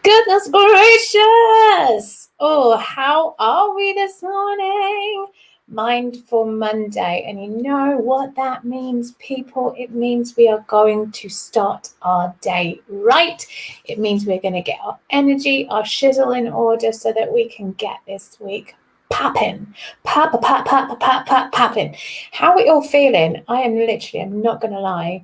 goodness gracious. Oh, how are we this morning? Mindful Monday. And you know what that means, people? It means we are going to start our day right. It means we're going to get our energy, our shizzle in order so that we can get this week popping. Popping. How are we all feeling? I'm not going to lie,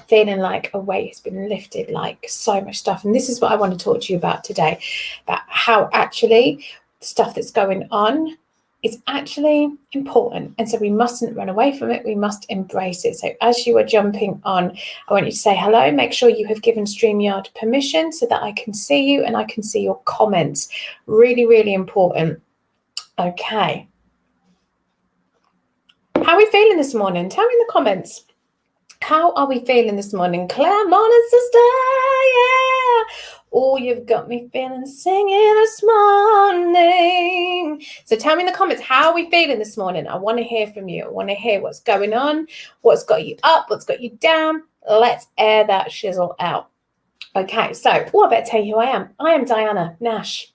feeling like a weight has been lifted, like so much stuff. And this is what I want to talk to you about today, about how actually the stuff that's going on is actually important. And so we mustn't run away from it. We must embrace it. So as you are jumping on, I want you to say hello. Make sure you have given StreamYard permission so that I can see you and I can see your comments. Really, really important. Okay. How are we feeling this morning? Tell me in the comments. How are we feeling this morning? Claire, morning, sister. Yeah. Oh, you've got me feeling singing this morning. So tell me in the comments, how are we feeling this morning? I want to hear from you. I want to hear what's going on, what's got you up, what's got you down. Let's air that shizzle out. Okay, so I better tell you who I am. I am Diana Nash,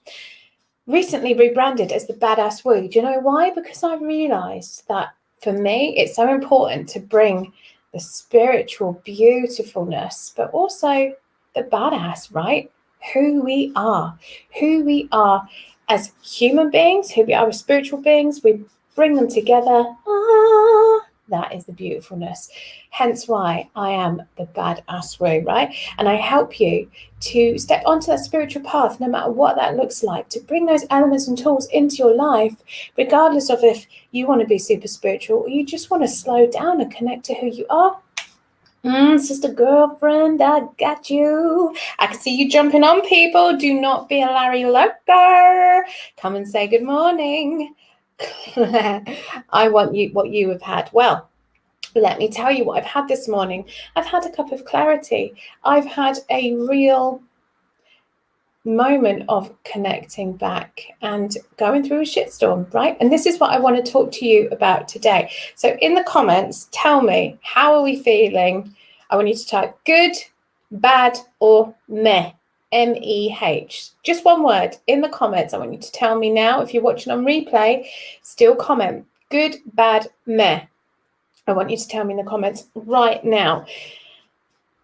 recently rebranded as the Badass Woo. Do you know why? Because I've realised that for me, it's so important to bring the spiritual beautifulness, but also the badass, right? Who we are as human beings, who we are as spiritual beings, we bring them together. That is the beautifulness. Hence why I am the Badass Woo, right? And I help you to step onto that spiritual path, no matter what that looks like, to bring those elements and tools into your life, regardless of if you want to be super spiritual or you just want to slow down and connect to who you are. Sister girlfriend, I got you. I can see you jumping on, people. Do not be a Larry Loker. Come and say good morning. I want you what you have had. Well, let me tell you what I've had this morning. I've had a cup of clarity. I've had a real moment of connecting back and going through a shitstorm, right? And this is what I want to talk to you about today. So in the comments, tell me, how are we feeling? I want you to type good, bad, or meh. M-E-H. Just one word in the comments. I want you to tell me now. If you're watching on replay, still comment. Good, bad, meh. I want you to tell me in the comments right now.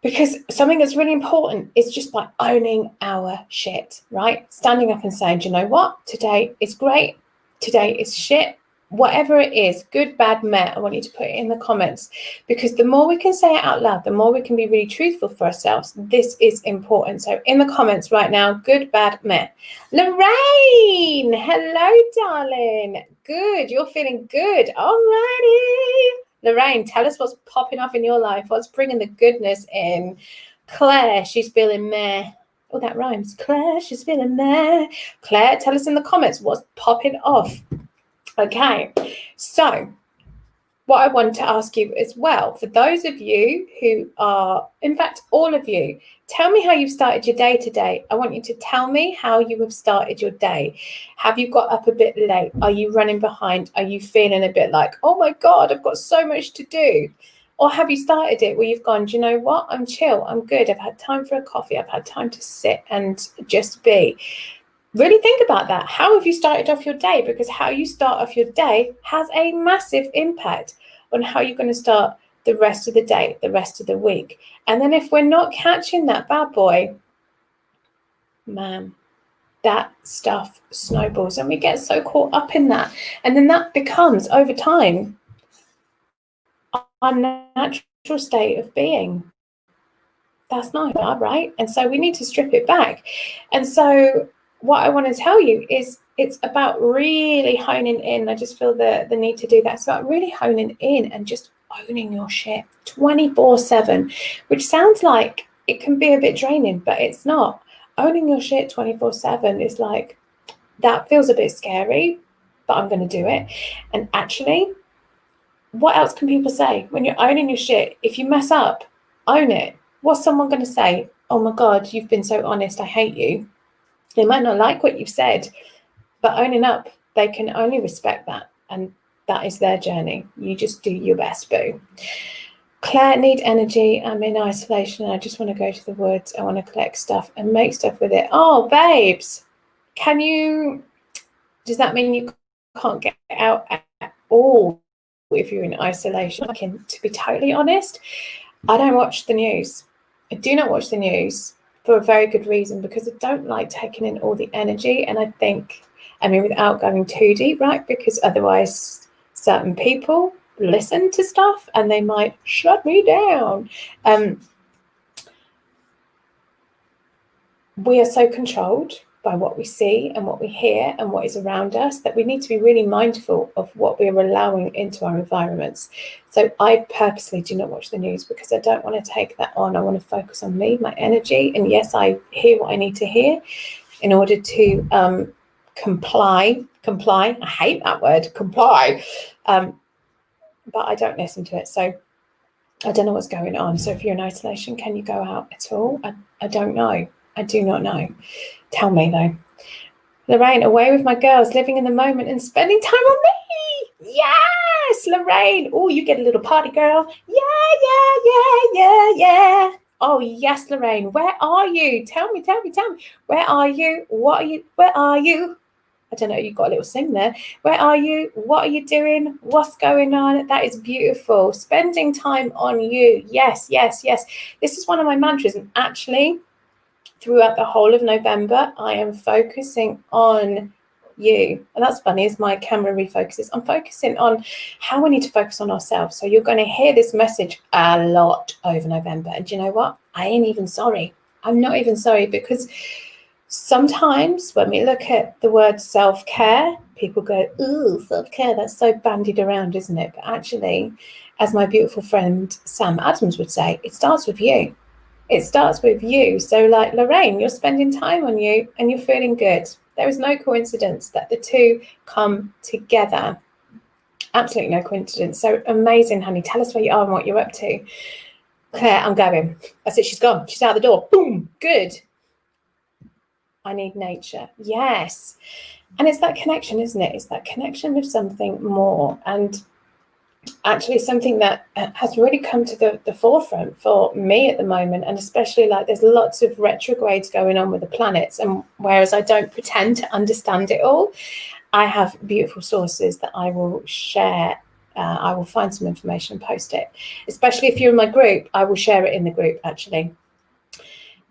Because something that's really important is just by owning our shit, right? Standing up and saying, do you know what? Today is great. Today is shit. Whatever it is, good, bad, meh, I want you to put it in the comments, because the more we can say it out loud, the more we can be really truthful for ourselves. This is important. So in the comments right now, good, bad, meh. Lorraine, hello, darling. Good, you're feeling good. Alrighty. Lorraine, tell us what's popping off in your life. What's bringing the goodness in? Claire, she's feeling meh. Oh, that rhymes. Claire, she's feeling meh. Claire, tell us in the comments what's popping off. Okay, so what I want to ask you as well, for those of you who are, in fact, all of you, tell me how you've started your day today. I want you to tell me how you have started your day. Have you got up a bit late? Are you running behind? Are you feeling a bit like, oh my God, I've got so much to do? Or have you started it where you've gone, do you know what? I'm chill. I'm good. I've had time for a coffee. I've had time to sit and just be. Really think about that. How have you started off your day? Because how you start off your day has a massive impact on how you're going to start the rest of the day, the rest of the week. And then if we're not catching that bad boy, man, that stuff snowballs and we get so caught up in that. And then that becomes, over time, our natural state of being. That's not bad, right? And so we need to strip it back. And so what I want to tell you is it's about really honing in. I just feel the need to do that. It's about really honing in and just owning your shit 24/7, which sounds like it can be a bit draining, but it's not. Owning your shit 24/7 is like, that feels a bit scary, but I'm going to do it. And actually, what else can people say? When you're owning your shit, if you mess up, own it. What's someone going to say? Oh my God, you've been so honest. I hate you. They might not like what you've said, but owning up, they can only respect that. And that is their journey. You just do your best, boo. Claire, need energy. I'm in isolation. I just want to go to the woods. I want to collect stuff and make stuff with it. Oh, babes, does that mean you can't get out at all if you're in isolation? To be totally honest, I don't watch the news. I do not watch the news for a very good reason, because I don't like taking in all the energy. And I think, without going too deep, right? Because otherwise certain people listen to stuff and they might shut me down. We are so controlled by what we see and what we hear and what is around us that we need to be really mindful of what we're allowing into our environments. So I purposely do not watch the news, because I don't want to take that on. I want to focus on me, my energy, and yes, I hear what I need to hear in order to comply. I hate that word, comply, but I don't listen to it. So I don't know what's going on. So if you're in isolation, can you go out at all? I don't know. I do not know. Tell me though. Lorraine, away with my girls, living in the moment and spending time on me. Yes, Lorraine. Oh, you get a little party girl. Yeah. Oh, yes, Lorraine. Where are you? Tell me. Where are you? Where are you? I don't know, you got a little sing there. Where are you? What are you doing? What's going on? That is beautiful. Spending time on you. Yes. This is one of my mantras. And actually, throughout the whole of November, I am focusing on you. And that's funny, as my camera refocuses. I'm focusing on how we need to focus on ourselves. So you're going to hear this message a lot over November. And you know what? I ain't even sorry. I'm not even sorry, because sometimes when we look at the word self-care, people go, ooh, self-care, that's so bandied around, isn't it? But actually, as my beautiful friend Sam Adams would say, it starts with you. It starts with you. So like Lorraine, you're spending time on you and you're feeling good. There is no coincidence that the two come together. Absolutely no coincidence. So amazing, honey. Tell us where you are and what you're up to. Claire, I'm going. That's it. She's gone. She's out the door. Boom. Good. I need nature. Yes. And it's that connection, isn't it? It's that connection with something more. And actually something that has really come to the forefront for me at the moment, and especially like there's lots of retrogrades going on with the planets, and whereas I don't pretend to understand it all, I have beautiful sources that I will share. I will find some information and post it, especially if you're in my group. I will share it in the group. Actually,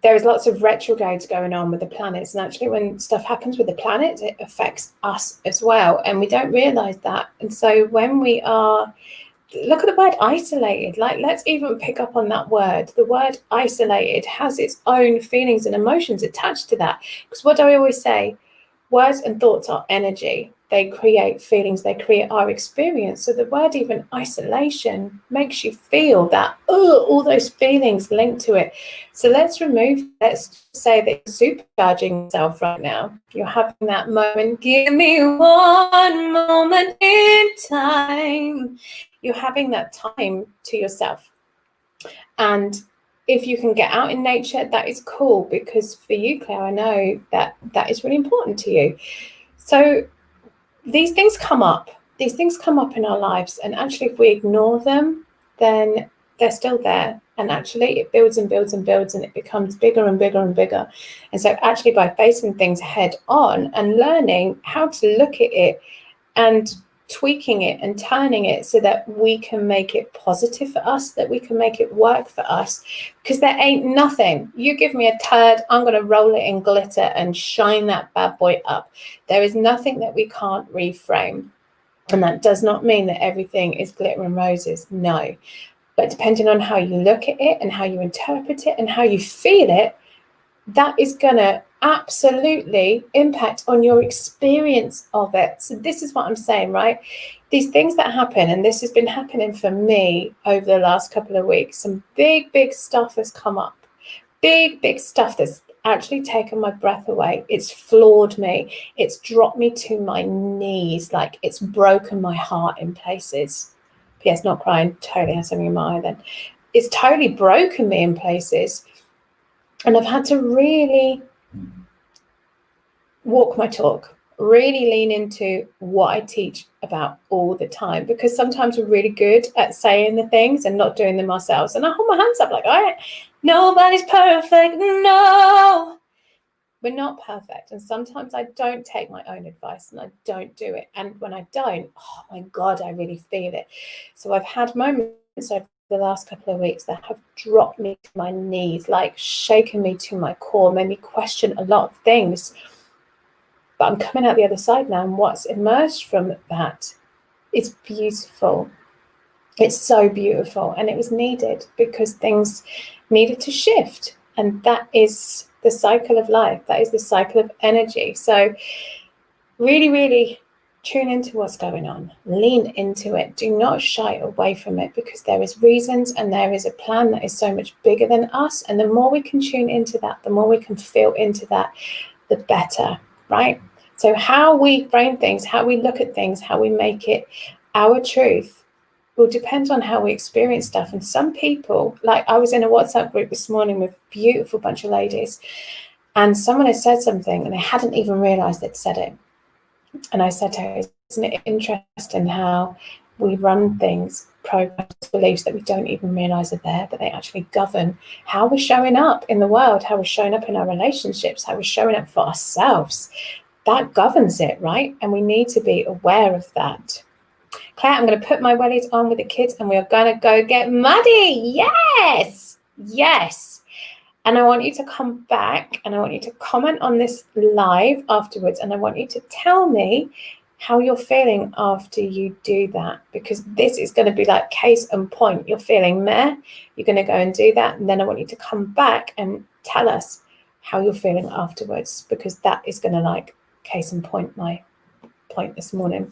there is lots of retrogrades going on with the planets, and actually when stuff happens with the planets, it affects us as well, and we don't realize that. And so when we are, look at the word isolated, like let's even pick up on that word. The word isolated has its own feelings and emotions attached to that, because what do I always say? Words and thoughts are energy. They create feelings, they create our experience. So the word even isolation makes you feel that, all those feelings linked to it. So let's say that you're supercharging yourself right now. You're having that moment, give me one moment in time. You're having that time to yourself. And if you can get out in nature, that is cool, because for you, Claire, I know that is really important to you. So these things come up in our lives, and actually if we ignore them, then they're still there, and actually it builds and builds and builds, and it becomes bigger and bigger and bigger. And so actually by facing things head on and learning how to look at it and tweaking it and turning it so that we can make it positive for us, that we can make it work for us, because there ain't nothing. You give me a turd, I'm going to roll it in glitter and shine that bad boy up. There is nothing that we can't reframe. And that does not mean that everything is glitter and roses. No. But depending on how you look at it and how you interpret it and how you feel it, that is going to absolutely impact on your experience of it. So this is what I'm saying, right? These things that happen, and this has been happening for me over the last couple of weeks, some big stuff has come up. Big stuff that's actually taken my breath away. It's floored me. It's dropped me to my knees. Like, it's broken my heart in places. P.S. not crying, totally has something in my eye then. It's totally broken me in places. And I've had to really walk my talk. really lean into what I teach about all the time, because sometimes we're really good at saying the things and not doing them ourselves. And I hold my hands up like, nobody's perfect. No, we're not perfect. And sometimes I don't take my own advice and I don't do it. And when I don't, oh my God, I really feel it. So I've had moments over the last couple of weeks that have dropped me to my knees, like shaken me to my core, made me question a lot of things. But I'm coming out the other side now, and what's emerged from that is beautiful. It's so beautiful, and it was needed because things needed to shift, and that is the cycle of life. That is the cycle of energy. So really, really tune into what's going on. Lean into it. Do not shy away from it, because there is reasons and there is a plan that is so much bigger than us. And the more we can tune into that, the more we can feel into that, the better, right? So how we frame things, how we look at things, how we make it our truth will depend on how we experience stuff. And some people, like I was in a WhatsApp group this morning with a beautiful bunch of ladies, and someone had said something and they hadn't even realized they'd said it. And I said to her, isn't it interesting how we run things, programs, beliefs that we don't even realize are there, but they actually govern how we're showing up in the world, how we're showing up in our relationships, how we're showing up for ourselves. That governs it, right? And we need to be aware of that. Claire, I'm going to put my wellies on with the kids and we are going to go get muddy. Yes, yes. And I want you to come back and I want you to comment on this live afterwards. And I want you to tell me how you're feeling after you do that, because this is going to be like case in point. You're feeling meh, you're going to go and do that. And then I want you to come back and tell us how you're feeling afterwards, because that is going to like case in point my point this morning.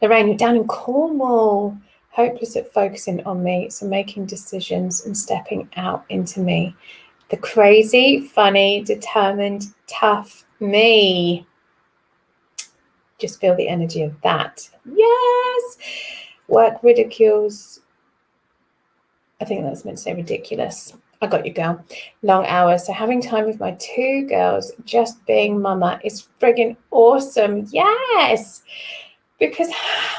Lorraine, you're down in Cornwall, hopeless at focusing on me, so making decisions and stepping out into me. The crazy, funny, determined, tough me. Just feel the energy of that. Yes. Work ridicules. I think that's meant to say ridiculous. I got you, girl. Long hours. So having time with my two girls, just being mama, is friggin' awesome. Yes. Because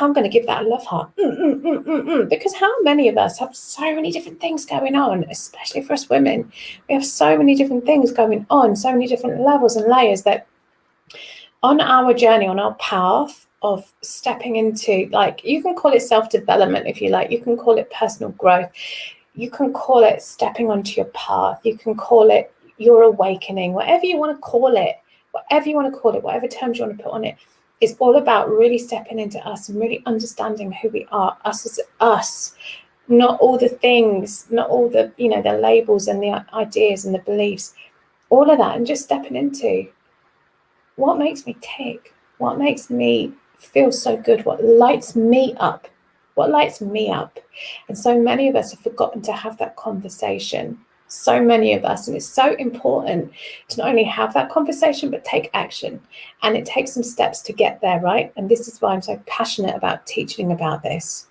I'm going to give that a love heart. Because how many of us have so many different things going on, especially for us women? We have so many different things going on, so many different levels and layers, that on our journey, on our path of stepping into, like, you can call it self-development if you like, you can call it personal growth, you can call it stepping onto your path, you can call it your awakening, whatever you want to call it, whatever terms you want to put on it. It's all about really stepping into us and really understanding who we are, us as us, not all the things, not all the, the labels and the ideas and the beliefs, all of that, and just stepping into what makes me tick, what makes me feel so good, what lights me up. And so many of us have forgotten to have that conversation. So many of us, and it's so important to not only have that conversation but take action, and it takes some steps to get there, right? And this is why I'm so passionate about teaching about this.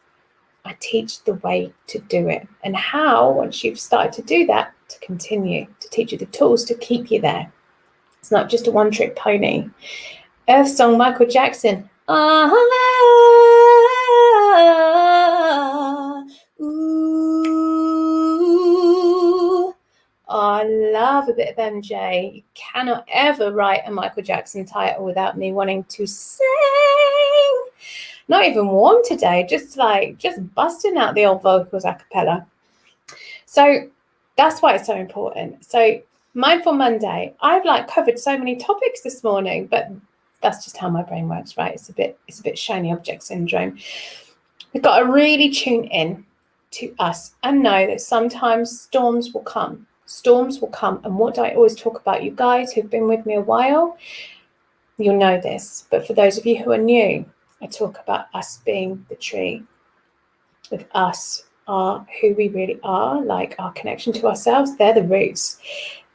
I teach the way to do it, and how, once you've started to do that, to continue to teach you the tools to keep you there. It's not just a one-trick pony. Earth song, Michael Jackson. I love a bit of MJ. You cannot ever write a Michael Jackson title without me wanting to sing. Not even warm today, just busting out the old vocals a cappella. So that's why it's so important. So Mindful Monday, I've covered so many topics this morning, but that's just how my brain works, right? It's a bit shiny object syndrome. We've got to really tune in to us and know that sometimes storms will come. And what do I always talk about? You guys who've been with me a while, you'll know this. But for those of you who are new, I talk about us being the tree. With us are who we really are, like our connection to ourselves. They're the roots.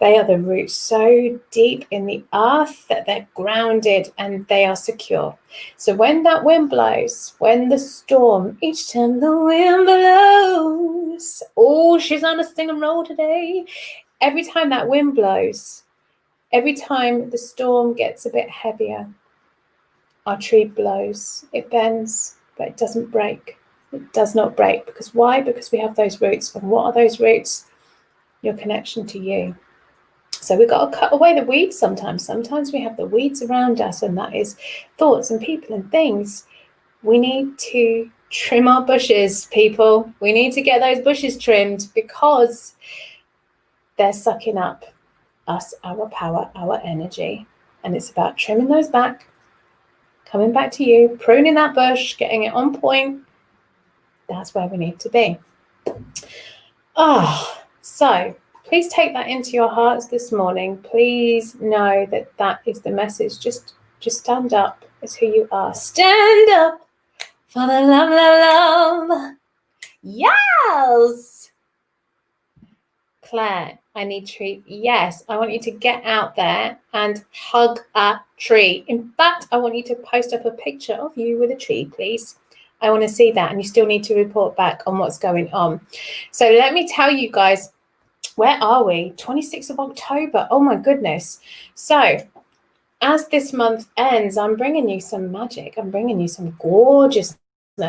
They are the roots so deep in the earth that they're grounded and they are secure. So when that wind blows, when the storm, each time the wind blows, oh, she's on a sing and roll today. Every time that wind blows, every time the storm gets a bit heavier, Our tree blows, it bends, but it doesn't break. It does not break. Because why? Because we have those roots. And what are those roots? Your connection to you. So we've got to cut away the weeds sometimes. Sometimes we have the weeds around us, and that is thoughts and people and things. We need to trim our bushes, people. We need to get those bushes trimmed because they're sucking up us, our power, our energy. And it's about trimming those back, coming back to you, pruning that bush, getting it on point. That's where we need to be. So please take that into your hearts this morning. Please know that that is the message. Just stand up as who you are. Stand up for the love, love, love. Yes. Claire, I need tree. Yes, I want you to get out there and hug a tree. In fact, I want you to post up a picture of you with a tree, please. I want to see that, and you still need to report back on what's going on. So let me tell you guys, where are we? 26th of October. Oh my goodness. So as this month ends, I'm bringing you some magic. I'm bringing you some gorgeousness.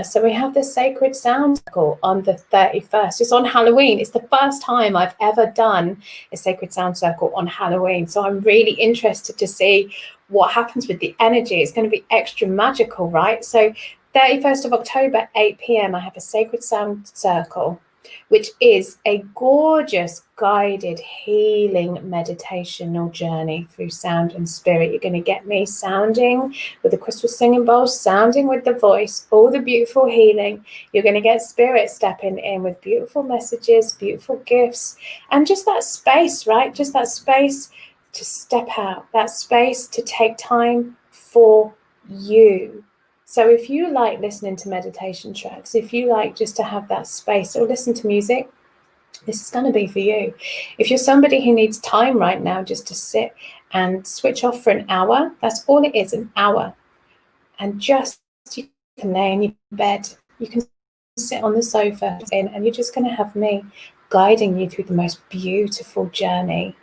So we have the Sacred Sound Circle on the 31st. It's on Halloween. It's the first time I've ever done a Sacred Sound Circle on Halloween. So I'm really interested to see what happens with the energy. It's going to be extra magical, right? So 31st of October, 8 p.m, I have a Sacred Sound Circle, which is a gorgeous guided healing meditational journey through sound and spirit. You're going to get me sounding with the crystal singing bowls, sounding with the voice, all the beautiful healing. You're going to get spirit stepping in with beautiful messages, beautiful gifts, and just that space, right? Just that space to step out, that space to take time for you. So if you like listening to meditation tracks, if you like just to have that space or listen to music, this is going to be for you. If you're somebody who needs time right now just to sit and switch off for an hour, that's all it is, an hour. And just you can lay in your bed, you can sit on the sofa and you're just going to have me guiding you through the most beautiful journey.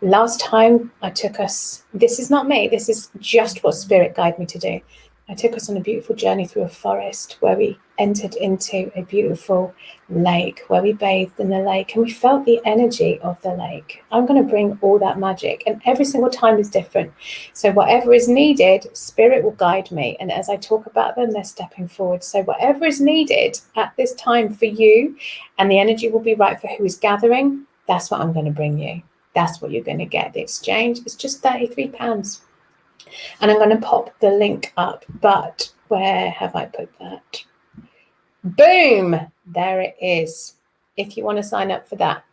Last time I took us, this is not me, this is just what spirit guided me to do. I took us on a beautiful journey through a forest where we entered into a beautiful lake, where we bathed in the lake and we felt the energy of the lake. I'm going to bring all that magic, and every single time is different. So whatever is needed, spirit will guide me. And as I talk about them, they're stepping forward. So whatever is needed at this time for you, and the energy will be right for who is gathering, that's what I'm going to bring you. That's what you're going to get. The exchange is just £33. And I'm going to pop the link up, but where have I put that? Boom! There it is. If you want to sign up for that,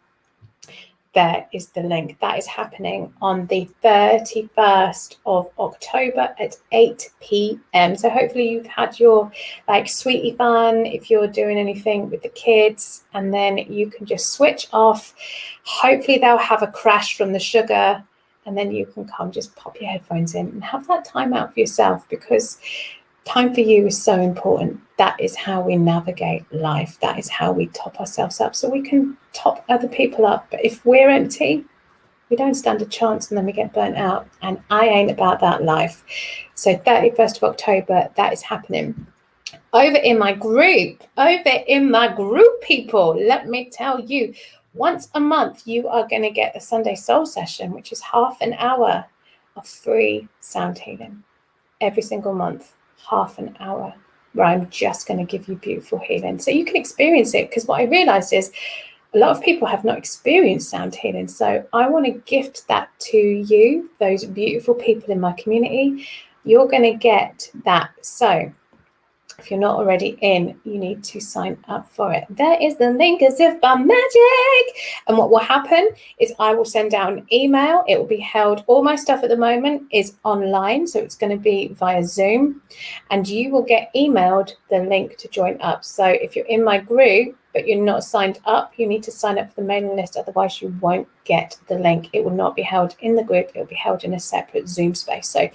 there is the link. That is happening on the 31st of October at 8 p.m. So hopefully you've had your sweetie fun if you're doing anything with the kids, and then you can just switch off. Hopefully they'll have a crash from the sugar, and then you can come, just pop your headphones in and have that time out for yourself, because time for you is so important. That is how we navigate life. That is how we top ourselves up so we can top other people up. But if we're empty, we don't stand a chance, and then we get burnt out. And I ain't about that life. So 31st of October, that is happening. Over in my group, people, let me tell you, once a month, you are going to get the Sunday Soul Session, which is half an hour of free sound healing. Every single month, half an hour, where I'm just going to give you beautiful healing. So you can experience it, because what I realized is a lot of people have not experienced sound healing. So I want to gift that to you, those beautiful people in my community. You're going to get that. So if you're not already in, you need to sign up for it. There is the link, as if by magic. And what will happen is I will send out an email. It will be held. All my stuff at the moment is online, so it's going to be via Zoom. And you will get emailed the link to join up. So if you're in my group, but you're not signed up, you need to sign up for the mailing list. Otherwise, you won't get the link. It will not be held in the group. It will be held in a separate Zoom space. So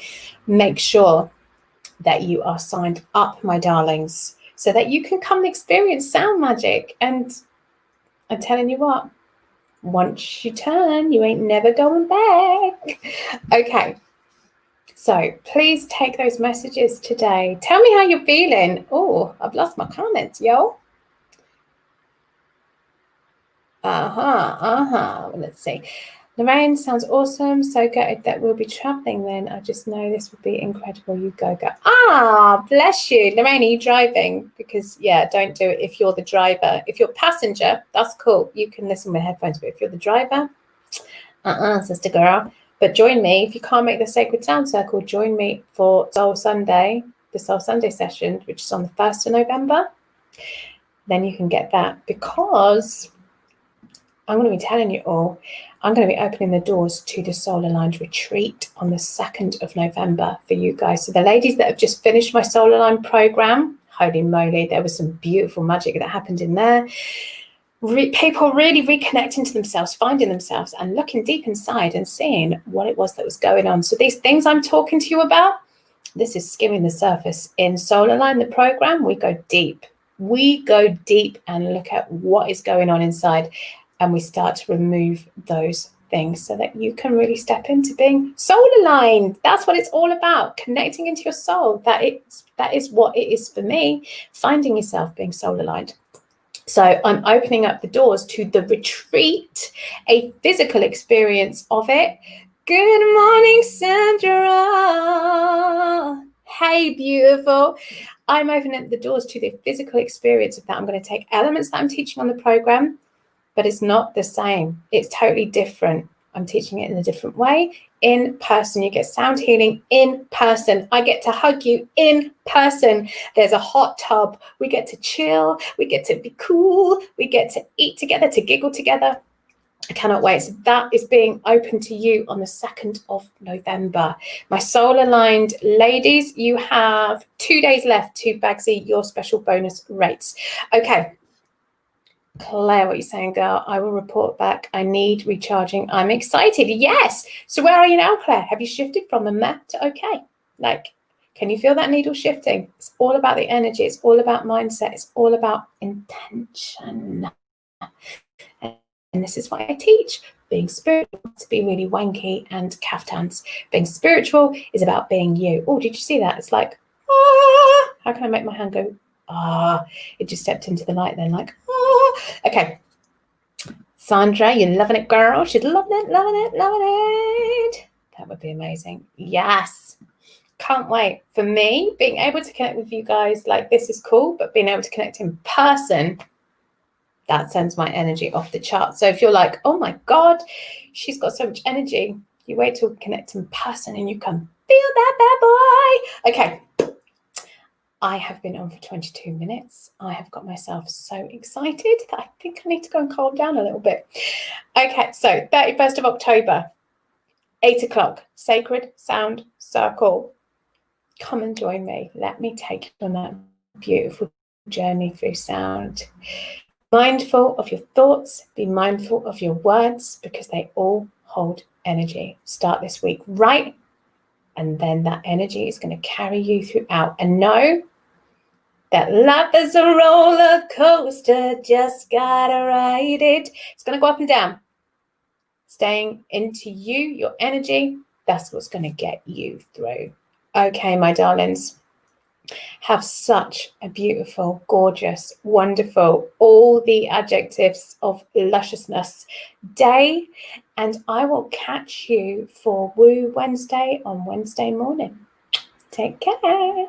make sure that you are signed up, my darlings, so that you can come and experience sound magic. And I'm telling you what, once you turn, you ain't never going back. Okay, So please take those messages today. Tell me how you're feeling. Oh, I've lost my comments, yo. Let's see. Lorraine, sounds awesome. So good that we'll be traveling then. I just know this will be incredible. You go. Ah, bless you. Lorraine, are you driving? Because, yeah, don't do it if you're the driver. If you're passenger, that's cool. You can listen with headphones. But if you're the driver, sister girl. But join me. If you can't make the Sacred Sound Circle, join me for Soul Sunday, the Soul Sunday session, which is on the 1st of November. Then you can get that, because I'm going to be telling you all, I'm going to be opening the doors to the Soul Aligned retreat on the 2nd of November for you guys. So the ladies that have just finished my Soul Aligned program, holy moly, there was some beautiful magic that happened in there. People really reconnecting to themselves, finding themselves and looking deep inside and seeing what it was that was going on. So these things I'm talking to you about, this is skimming the surface. In Soul Align, the program, we go deep. We go deep and look at what is going on inside, and we start to remove those things so that you can really step into being soul aligned. That's what it's all about, connecting into your soul. That is what it is for me, finding yourself, being soul aligned. So I'm opening up the doors to the retreat, a physical experience of it. Good morning, Sandra. Hey, beautiful. I'm opening up the doors to the physical experience of that. I'm going to take elements that I'm teaching on the program, but it's not the same. It's totally different. I'm teaching it in a different way. In person, you get sound healing in person. I get to hug you in person. There's a hot tub. We get to chill. We get to be cool. We get to eat together, to giggle together. I cannot wait. So that is being open to you on the 2nd of November. My Soul Aligned ladies, you have 2 days left to Bagsy your special bonus rates. Okay. Claire, what are you saying, girl? I will report back. I need recharging. I'm excited. Yes. So where are you now, Claire? Have you shifted from the meh to okay? Like, can you feel that needle shifting? It's all about the energy. It's all about mindset. It's all about intention. And this is what I teach. Being spiritual, to be really wanky and kaftans. Being spiritual is about being you. Oh, did you see that? It's like, ah. How can I make my hand go, ah? It just stepped into the light then, like, ah. Okay. Sandra, you're loving it, girl. She's loving it, loving it, loving it. That would be amazing. Yes. Can't wait. For me, being able to connect with you guys like this is cool, but being able to connect in person, that sends my energy off the chart. So if you're like, oh my God, she's got so much energy, you wait till we connect in person and you can feel that bad boy. Okay. I have been on for 22 minutes. I have got myself so excited that I think I need to go and calm down a little bit. Okay, so 31st of October, 8 o'clock, Sacred Sound Circle. Come and join me. Let me take you on that beautiful journey through sound. Mindful of your thoughts, be mindful of your words, because they all hold energy. Start this week right, and then that energy is going to carry you throughout. And know that life is a roller coaster, just gotta ride it. It's going to go up and down. Staying into you, your energy, that's what's going to get you through. Okay, my darlings. Have such a beautiful, gorgeous, wonderful, all the adjectives of lusciousness day. And I will catch you for Woo Wednesday on Wednesday morning. Take care.